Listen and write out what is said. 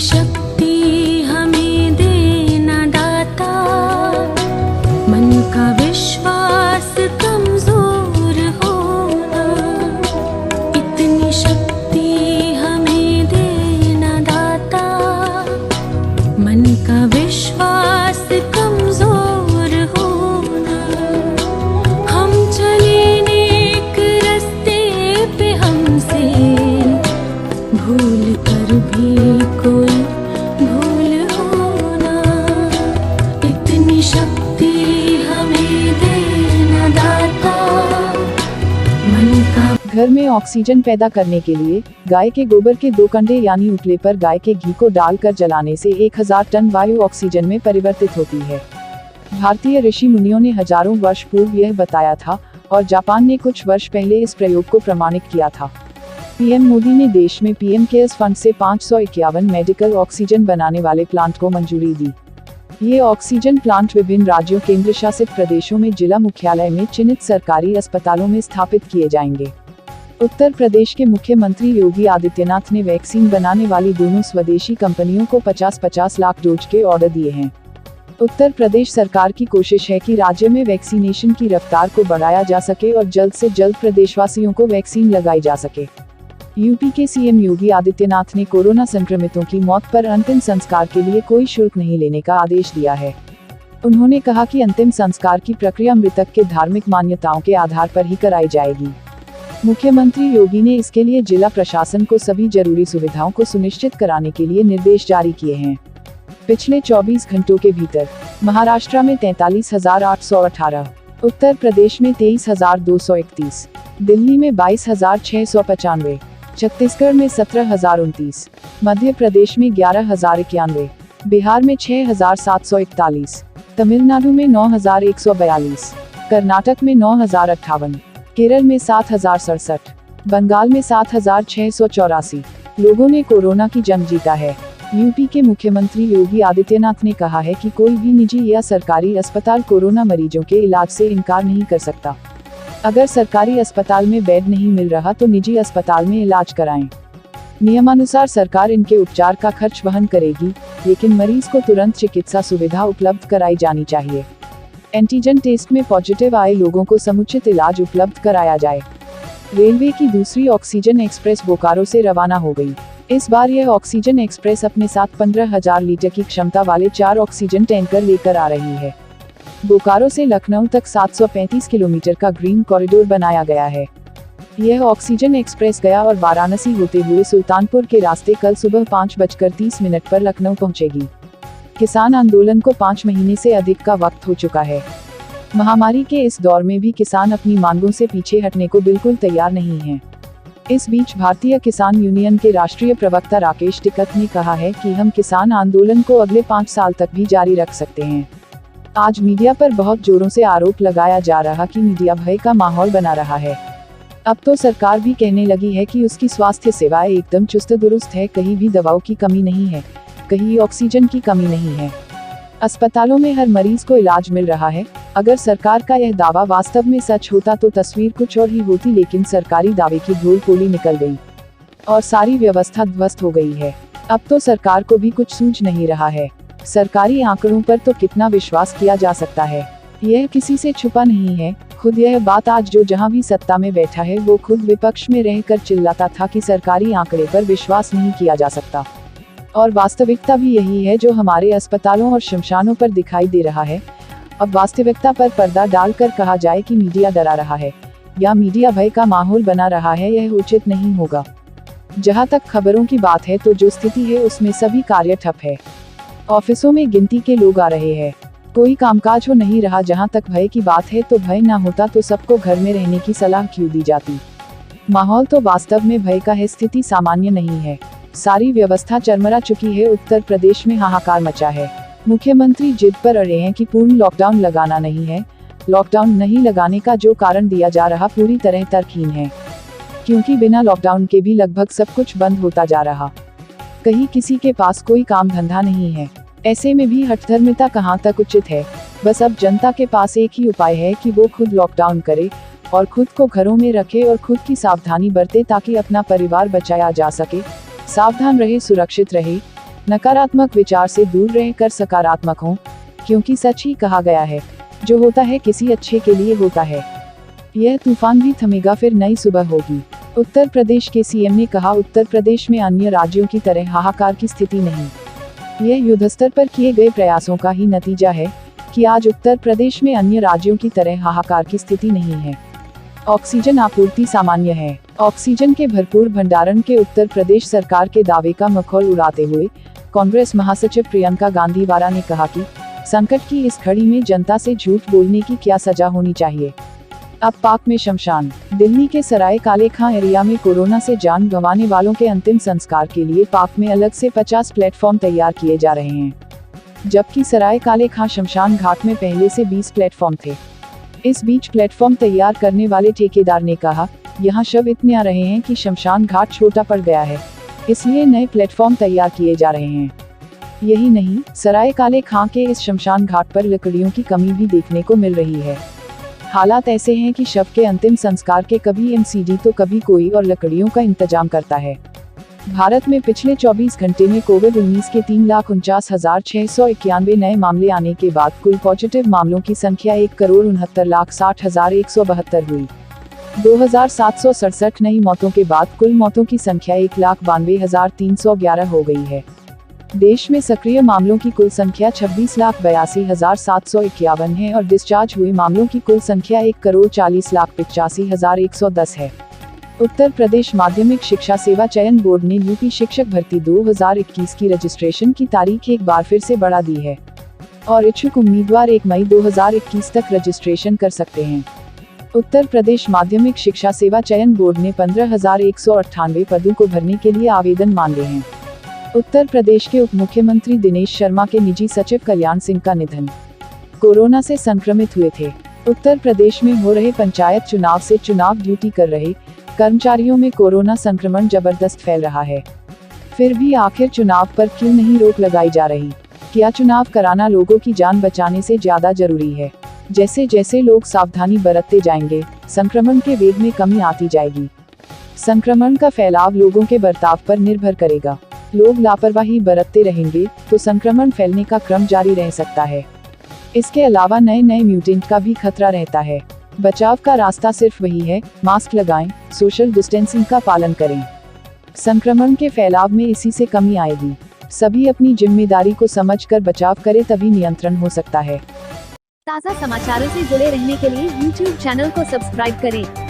शक्ति हमें देना दाता, मन का विश्वास कमजोर होना। इतनी शक्ति हमें देना दाता, मन का विश्वास कमजोर होना। हम चले नेक रास्ते पे, हमसे भूल कर भी कोई भूल होना। इतनी शक्ति हमें देना दाता, मन का। घर में ऑक्सीजन पैदा करने के लिए गाय के गोबर के 2 कंडे यानी उपले पर गाय के घी को डालकर जलाने से 1000 टन वायु ऑक्सीजन में परिवर्तित होती है। भारतीय ऋषि मुनियों ने हजारों वर्ष पूर्व यह बताया था और जापान ने कुछ वर्ष पहले इस प्रयोग को प्रमाणित किया था। पीएम मोदी ने देश में पीएम केयर्स फंड से 551 मेडिकल ऑक्सीजन बनाने वाले प्लांट को मंजूरी दी। ये ऑक्सीजन प्लांट विभिन्न राज्यों केंद्र शासित प्रदेशों में जिला मुख्यालय में चिन्हित सरकारी अस्पतालों में स्थापित किए जाएंगे। उत्तर प्रदेश के मुख्यमंत्री योगी आदित्यनाथ ने वैक्सीन बनाने वाली दोनों स्वदेशी कंपनियों को 50-50 लाख डोज के ऑर्डर दिए हैं। उत्तर प्रदेश सरकार की कोशिश है कि राज्य में वैक्सीनेशन की रफ्तार को बढ़ाया जा सके और जल्द से जल्द प्रदेशवासियों को वैक्सीन लगाई जा सके। यूपी के सीएम योगी आदित्यनाथ ने कोरोना संक्रमितों की मौत पर अंतिम संस्कार के लिए कोई शुल्क नहीं लेने का आदेश दिया है। उन्होंने कहा कि अंतिम संस्कार की प्रक्रिया मृतक के धार्मिक मान्यताओं के आधार पर ही कराई जाएगी। मुख्यमंत्री योगी ने इसके लिए जिला प्रशासन को सभी जरूरी सुविधाओं को सुनिश्चित कराने के लिए निर्देश जारी किए हैं। पिछले 24 घंटों के भीतर महाराष्ट्र में 43,818, उत्तर प्रदेश में 23,231, दिल्ली में 22,695, छत्तीसगढ़ में 17,029, मध्य प्रदेश में 11,091, बिहार में 6,741, तमिलनाडु में 9,142, कर्नाटक में 9,058, केरल में 7,067, बंगाल में 7,684 लोगों ने कोरोना की जंग जीता है। यूपी के मुख्यमंत्री योगी आदित्यनाथ ने कहा है कि कोई भी निजी या सरकारी अस्पताल कोरोना मरीजों के इलाज से इनकार नहीं कर सकता। अगर सरकारी अस्पताल में बेड नहीं मिल रहा तो निजी अस्पताल में इलाज कराएं। नियमानुसार सरकार इनके उपचार का खर्च वहन करेगी, लेकिन मरीज को तुरंत चिकित्सा सुविधा उपलब्ध कराई जानी चाहिए। एंटीजन टेस्ट में पॉजिटिव आए लोगों को समुचित इलाज उपलब्ध कराया जाए। रेलवे की दूसरी ऑक्सीजन एक्सप्रेस बोकारो से रवाना हो गई। इस बार यह ऑक्सीजन एक्सप्रेस अपने साथ 15,000 लीटर की क्षमता वाले 4 ऑक्सीजन टैंकर लेकर आ रही है। बोकारो से लखनऊ तक 735 किलोमीटर का ग्रीन कॉरिडोर बनाया गया है। यह ऑक्सीजन एक्सप्रेस गया और वाराणसी होते हुए सुल्तानपुर के रास्ते कल सुबह 5:30 पर लखनऊ पहुंचेगी। किसान आंदोलन को 5 महीने से अधिक का वक्त हो चुका है। महामारी के इस दौर में भी किसान अपनी मांगों से पीछे हटने को बिल्कुल तैयार नहीं हैं। इस बीच भारतीय किसान यूनियन के राष्ट्रीय प्रवक्ता राकेश टिकैत ने कहा है कि हम किसान आंदोलन को अगले 5 साल तक भी जारी रख सकते हैं। आज मीडिया पर बहुत जोरों से आरोप लगाया जा रहा कि मीडिया भय का माहौल बना रहा है। अब तो सरकार भी कहने लगी है कि उसकी स्वास्थ्य सेवाएं एकदम चुस्त दुरुस्त है, कहीं भी दवाओं की कमी नहीं है, कहीं ऑक्सीजन की कमी नहीं है। अस्पतालों में हर मरीज को इलाज मिल रहा है। अगर सरकार का यह दावा वास्तव में सच होता तो तस्वीर कुछ और ही होती, लेकिन सरकारी दावे की धूल पोली निकल गई और सारी व्यवस्था ध्वस्त हो गई है। अब तो सरकार को भी कुछ सूझ नहीं रहा है। सरकारी आंकड़ों पर तो कितना विश्वास किया जा सकता है, यह किसी से छुपा नहीं है। खुद यह बात आज जो जहां भी सत्ता में बैठा है वो खुद विपक्ष में रहकर चिल्लाता था कि सरकारी आंकड़े पर विश्वास नहीं किया जा सकता। और वास्तविकता भी यही है जो हमारे अस्पतालों और शमशानों पर दिखाई दे रहा है। अब वास्तविकता पर पर्दा डालकर कहा जाए कि मीडिया डरा रहा है या मीडिया भय का माहौल बना रहा है, यह उचित नहीं होगा। जहां तक खबरों की बात है तो जो स्थिति है उसमें सभी कार्य ठप है। ऑफिसों में गिनती के लोग आ रहे हैं, कोई कामकाज हो नहीं रहा। जहां तक भय की बात है तो भय ना होता तो सबको घर में रहने की सलाह क्यों दी जाती। माहौल तो वास्तव में भय का है, स्थिति सामान्य नहीं है। सारी व्यवस्था चरमरा चुकी है। उत्तर प्रदेश में हाहाकार मचा है। मुख्यमंत्री जिद पर अड़े हैं कि पूर्ण लॉकडाउन लगाना नहीं है। लॉकडाउन नहीं लगाने का जो कारण दिया जा रहा पूरी तरह तर्कहीन है, क्योंकि बिना लॉकडाउन के भी लगभग सब कुछ बंद होता जा रहा। कहीं किसी के पास कोई काम धंधा नहीं है। ऐसे में भी हठधर्मिता कहाँ तक उचित है। बस अब जनता के पास एक ही उपाय है कि वो खुद लॉकडाउन करे और खुद को घरों में रखे और खुद की सावधानी बरते ताकि अपना परिवार बचाया जा सके। सावधान रहे, सुरक्षित रहे। नकारात्मक विचार से दूर रहकर सकारात्मक हों, क्योंकि सच ही कहा गया है, जो होता है किसी अच्छे के लिए होता है। यह तूफान भी थमेगा, फिर नई सुबह होगी। उत्तर प्रदेश के सीएम ने कहा, उत्तर प्रदेश में अन्य राज्यों की तरह हाहाकार की स्थिति नहीं। यह युद्धस्तर पर किए गए प्रयासों का ही नतीजा है कि आज उत्तर प्रदेश में अन्य राज्यों की तरह हाहाकार की स्थिति नहीं है। ऑक्सीजन आपूर्ति सामान्य है। ऑक्सीजन के भरपूर भंडारण के उत्तर प्रदेश सरकार के दावे का मखौल उड़ाते हुए कांग्रेस महासचिव प्रियंका गांधी वारा ने कहा कि संकट की इस घड़ी में जनता से झूठ बोलने की क्या सजा होनी चाहिए। अब पाक में शमशान। दिल्ली के सराय काले खां एरिया में कोरोना से जान गंवाने वालों के अंतिम संस्कार के लिए पाक में अलग से 50 प्लेटफॉर्म तैयार किए जा रहे हैं, जबकि सराय काले खां शमशान घाट में पहले से 20 प्लेटफॉर्म थे। इस बीच प्लेटफॉर्म तैयार करने वाले ठेकेदार ने कहा, यहाँ शव इतने आ रहे हैं कि शमशान घाट छोटा पड़ गया है, इसलिए नए प्लेटफॉर्म तैयार किए जा रहे हैं। यही नहीं, सराय काले खां के इस शमशान घाट पर लकड़ियों की कमी भी देखने को मिल रही है। हालात ऐसे हैं कि शव के अंतिम संस्कार के कभी एमसीडी तो कभी कोई और लकड़ियों का इंतजाम करता है। भारत में पिछले 24 घंटे में कोविड-19 के 3,49,691 नए मामले आने के बाद कुल पॉजिटिव मामलों की संख्या 1,69,60,172 हुई। 2,767 नई मौतों के बाद कुल मौतों की संख्या 1,92,311 हो गई है। देश में सक्रिय मामलों की कुल संख्या 26,82,751 है और डिस्चार्ज हुए मामलों की कुल संख्या 1,40,85,110 है। उत्तर प्रदेश माध्यमिक शिक्षा सेवा चयन बोर्ड ने यूपी शिक्षक भर्ती 2021 की रजिस्ट्रेशन की तारीख एक बार फिर से बढ़ा दी है और इच्छुक उम्मीदवार 1 मई 2021 तक रजिस्ट्रेशन कर सकते हैं। उत्तर प्रदेश माध्यमिक शिक्षा सेवा चयन बोर्ड ने 15,198 पदों को भरने के लिए आवेदन मांगे हैं। उत्तर प्रदेश के उप मुख्यमंत्री दिनेश शर्मा के निजी सचिव कल्याण सिंह का निधन। कोरोना से संक्रमित हुए थे। उत्तर प्रदेश में हो रहे पंचायत चुनाव से चुनाव ड्यूटी कर रहे कर्मचारियों में कोरोना संक्रमण जबरदस्त फैल रहा है। फिर भी आखिर चुनाव पर क्यों नहीं रोक लगाई जा रही? क्या चुनाव कराना लोगों की जान बचाने से ज्यादा जरूरी है? जैसे जैसे लोग सावधानी बरतते जाएंगे, संक्रमण के वेग में कमी आती जाएगी। संक्रमण का फैलाव लोगों के बर्ताव पर निर्भर करेगा। लोग लापरवाही बरतते रहेंगे तो संक्रमण फैलने का क्रम जारी रह सकता है। इसके अलावा नए म्यूटेंट का भी खतरा रहता है। बचाव का रास्ता सिर्फ वही है, मास्क लगाएं, सोशल डिस्टेंसिंग का पालन करें। संक्रमण के फैलाव में इसी से कमी आएगी। सभी अपनी जिम्मेदारी को समझकर बचाव करें, तभी नियंत्रण हो सकता है। ताज़ा समाचारों से जुड़े रहने के लिए YouTube चैनल को सब्सक्राइब करें।